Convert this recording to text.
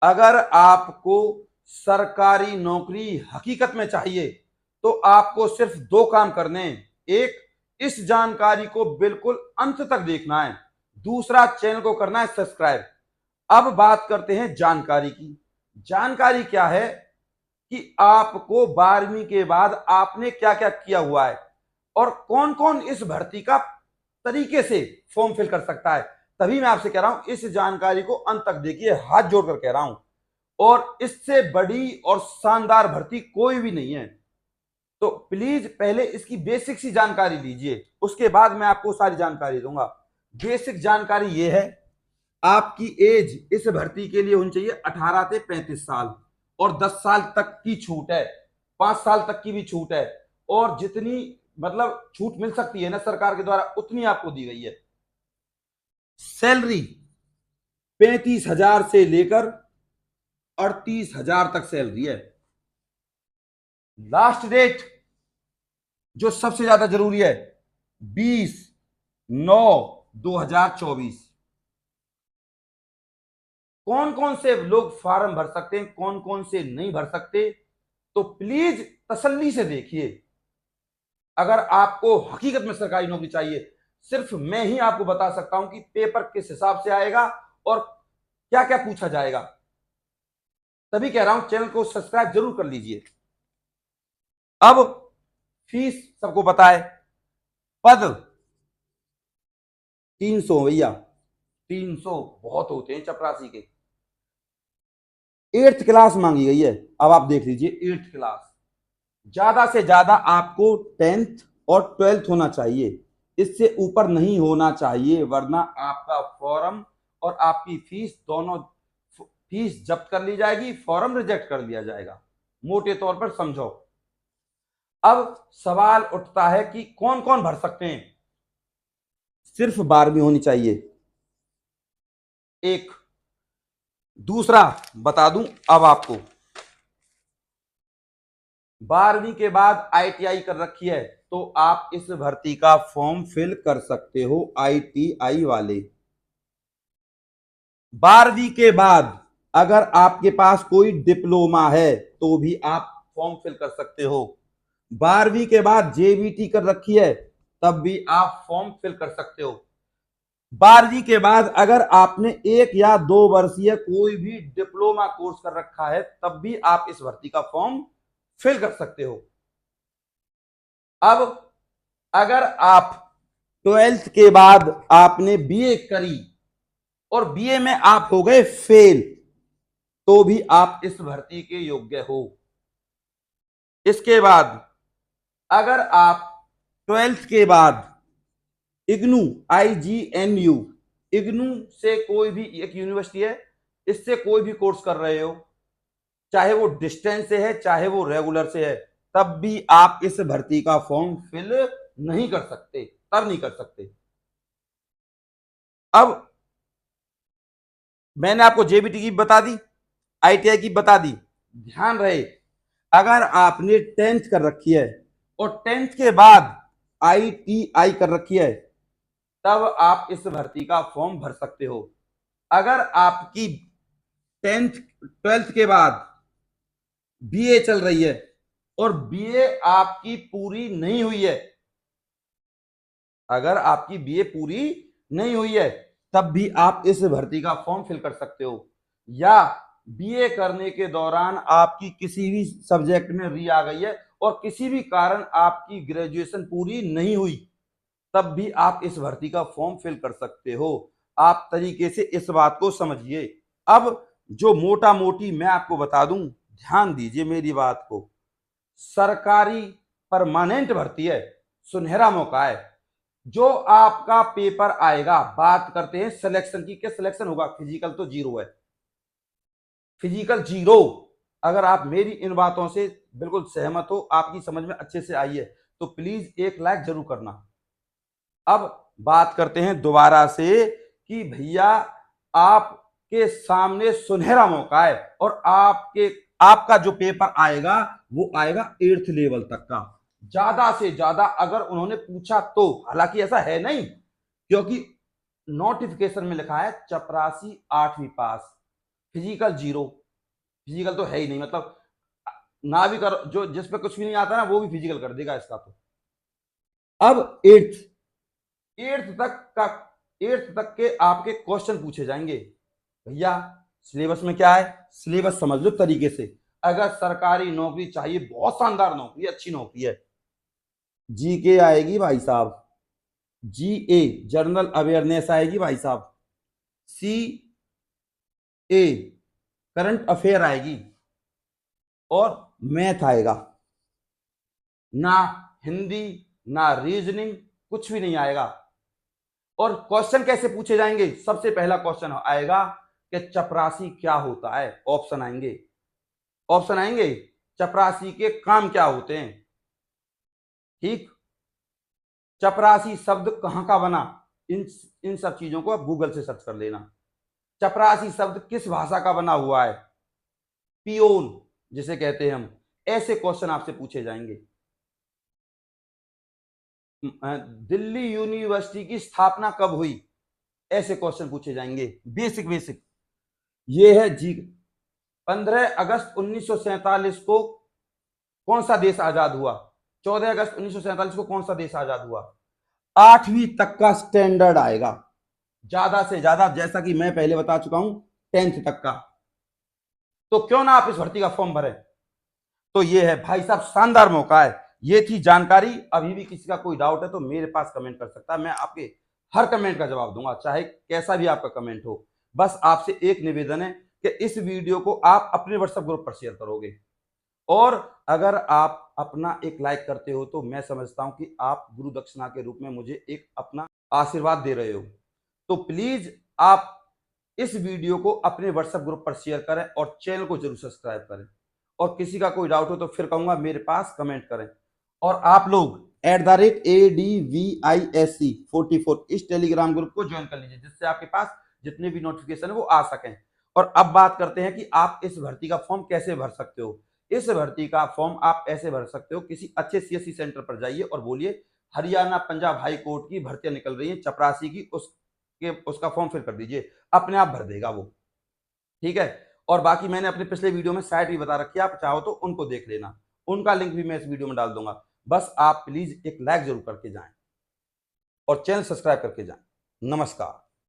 अगर आपको सरकारी नौकरी हकीकत में चाहिए तो आपको सिर्फ दो काम करने हैं। एक, इस जानकारी को बिल्कुल अंत तक देखना है। दूसरा, चैनल को करना है सब्सक्राइब। अब बात करते हैं जानकारी की। जानकारी क्या है कि आपको 12वीं के बाद आपने क्या क्या किया हुआ है और कौन कौन इस भर्ती का तरीके से फॉर्म फिल कर सकता है। तभी मैं आपसे कह रहा हूं इस जानकारी को अंत तक देखिए, हाथ जोड़कर कह रहा हूं। और इससे बड़ी और शानदार भर्ती कोई भी नहीं है। तो प्लीज पहले इसकी बेसिक सी जानकारी लीजिए, उसके बाद मैं आपको सारी जानकारी दूंगा। बेसिक जानकारी यह है, आपकी एज इस भर्ती के लिए होनी चाहिए 18 से 35 साल और 10 साल तक की छूट है, 5 साल तक की भी छूट है। और जितनी मतलब छूट मिल सकती है ना सरकार के द्वारा, उतनी आपको दी गई है। सैलरी 35,000 से लेकर 38,000 तक सैलरी है। लास्ट डेट जो सबसे ज्यादा जरूरी है, 20/9/2024। कौन कौन से लोग फॉर्म भर सकते हैं, कौन कौन से नहीं भर सकते, तो प्लीज तसल्ली से देखिए। अगर आपको हकीकत में सरकारी नौकरी चाहिए, सिर्फ मैं ही आपको बता सकता हूं कि पेपर किस हिसाब से आएगा और क्या क्या पूछा जाएगा। तभी कह रहा हूं चैनल को सब्सक्राइब जरूर कर लीजिए। अब फीस सबको पता है, पद 300 भैया, 300 बहुत होते हैं चपरासी के। 8th क्लास मांगी गई है। अब आप देख लीजिए 8th क्लास, ज्यादा से ज्यादा आपको 10th और 12th होना चाहिए, इससे ऊपर नहीं होना चाहिए, वरना आपका फॉर्म और आपकी फीस दोनों, फीस जब्त कर ली जाएगी, फॉर्म रिजेक्ट कर दिया जाएगा। मोटे तौर पर समझो। अब सवाल उठता है कि कौन कौन भर सकते हैं। सिर्फ 12वीं होनी चाहिए, एक। दूसरा बता दूं अब आपको, 12वीं के बाद ITI कर रखी है तो आप इस भर्ती का फॉर्म फिल कर सकते हो, ITI वाले। 12वीं के बाद अगर आपके पास कोई डिप्लोमा है तो भी आप फॉर्म फिल कर सकते हो। 12वीं के बाद JBT कर रखी है तब भी आप फॉर्म फिल कर सकते हो। 12वीं के बाद अगर आपने 1 या 2 वर्षीय कोई भी डिप्लोमा कोर्स कर रखा है तब भी आप इस भर्ती का फॉर्म फिल कर सकते हो। अब अगर आप 12th के बाद आपने BA करी और BA में आप हो गए फेल, तो भी आप इस भर्ती के योग्य हो। इसके बाद अगर आप 12th के बाद इग्नू, IGNU, इग्नू से कोई भी एक यूनिवर्सिटी है, इससे कोई भी कोर्स कर रहे हो, चाहे वो डिस्टेंस से है चाहे वो रेगुलर से है, तब भी आप इस भर्ती का फॉर्म फिल नहीं कर सकते, तब नहीं कर सकते। अब मैंने आपको JBT की बता दी, ITI की बता दी। ध्यान रहे, अगर आपने 10th कर रखी है और 10th के बाद ITI कर रखी है तब आप इस भर्ती का फॉर्म भर सकते हो। अगर आपकी 10th 12th के बाद BA चल रही है और BA आपकी पूरी नहीं हुई है, अगर आपकी BA पूरी नहीं हुई है तब भी आप इस भर्ती का फॉर्म फिल कर सकते हो। या BA करने के दौरान आपकी किसी भी सब्जेक्ट में री आ गई है और किसी भी कारण आपकी ग्रेजुएशन पूरी नहीं हुई, तब भी आप इस भर्ती का फॉर्म फिल कर सकते हो। आप तरीके से इस बात को समझिए। अब जो मोटा मोटी मैं आपको बता दूं, ध्यान दीजिए मेरी बात को। सरकारी परमानेंट भर्ती है, सुनहरा मौका है। जो आपका पेपर आएगा, बात करते हैं सिलेक्शन की, क्या सिलेक्शन होगा? फिजिकल तो 0 है, फिजिकल 0। अगर आप मेरी इन बातों से बिल्कुल सहमत हो, आपकी समझ में अच्छे से आई है, तो प्लीज 1 लाइक जरूर करना। अब बात करते हैं दोबारा से कि भैया आपके सामने सुनहरा मौका है और आपका जो पेपर आएगा वो आएगा 8th लेवल तक का। ज्यादा से ज्यादा अगर उन्होंने पूछा तो, हालांकि ऐसा है नहीं, क्योंकि नोटिफिकेशन में लिखा है चपरासी 8वीं पास, फिजिकल जीरो, फिजिकल तो है ही नहीं, मतलब ना भी कर, जो जिस पे कुछ भी नहीं आता ना वो भी फिजिकल कर देगा इसका। तो अब एट्थ एट्थ तक का एट्थ तक के आपके क्वेश्चन पूछे जाएंगे। भैया सिलेबस में क्या है, सिलेबस समझ लो तरीके से। अगर सरकारी नौकरी चाहिए, बहुत शानदार नौकरी, अच्छी नौकरी है, जी के आएगी भाई साहब, जी ए जनरल अवेयरनेस आएगी भाई साहब, सी ए करंट अफेयर आएगी, और मैथ आएगा। ना हिंदी ना रीजनिंग, कुछ भी नहीं आएगा। और क्वेश्चन कैसे पूछे जाएंगे, सबसे पहला क्वेश्चन आएगा कि चपरासी क्या होता है। ऑप्शन आएंगे, चपरासी के काम क्या होते हैं, ठीक, चपरासी शब्द कहां का बना, इन इन सब चीजों को आप गूगल से सर्च कर लेना। चपरासी शब्द किस भाषा का बना हुआ है, पियोन जिसे कहते हैं हम, ऐसे क्वेश्चन आपसे पूछे जाएंगे। दिल्ली यूनिवर्सिटी की स्थापना कब हुई, ऐसे क्वेश्चन पूछे जाएंगे, बेसिक बेसिक। ये है जी। 15 अगस्त 1947 को कौन सा देश आजाद हुआ, 14 अगस्त 1947 को कौन सा देश आजाद हुआ। 8वीं तक का स्टैंडर्ड आएगा, ज्यादा से ज्यादा, जैसा कि मैं पहले बता चुका हूं 10th तक का। तो क्यों ना आप इस भर्ती का फॉर्म भरें। तो ये है भाई साहब, शानदार मौका है। ये थी जानकारी। अभी भी किसी का कोई डाउट है तो मेरे पास कमेंट कर सकता है, मैं आपके हर कमेंट का जवाब दूंगा, चाहे कैसा भी आपका कमेंट हो। बस आपसे एक निवेदन है कि इस वीडियो को आप अपने व्हाट्सएप ग्रुप पर शेयर करोगे, और अगर आप अपना एक लाइक करते हो तो मैं समझता हूं कि आप गुरु दक्षिणा के रूप में मुझे एक अपना आशीर्वाद दे रहे हो। तो प्लीज आप इस वीडियो को अपने व्हाट्सएप ग्रुप पर शेयर करें और चैनल को जरूर सब्सक्राइब करें। और किसी का कोई डाउट हो तो फिर कहूंगा मेरे पास कमेंट करें। और आप लोग @ADVISC44 इस टेलीग्राम ग्रुप को ज्वाइन कर लीजिए, जिससे आपके पास जितने भी नोटिफिकेशन है वो आ सकें। और अब बात करते हैं कि आप इस भर्ती का फॉर्म कैसे भर सकते हो। इस भर्ती का फॉर्म आप ऐसे भर सकते हो, किसी अच्छे सीएससी सेंटर पर जाइए और बोलिए हरियाणा पंजाब हाई कोर्ट की भर्तियां निकल रही हैं चपरासी की, उसका फॉर्म फिल कर दीजिए, अपने आप भर देगा वो, ठीक है। और बाकी मैंने अपने पिछले वीडियो में साइट भी बता रखी है, आप चाहो तो उनको देख लेना, उनका लिंक भी मैं इस वीडियो में डाल दूंगा। बस आप प्लीज एक लाइक जरूर करके जाएं और चैनल सब्सक्राइब करके जाएं। नमस्कार।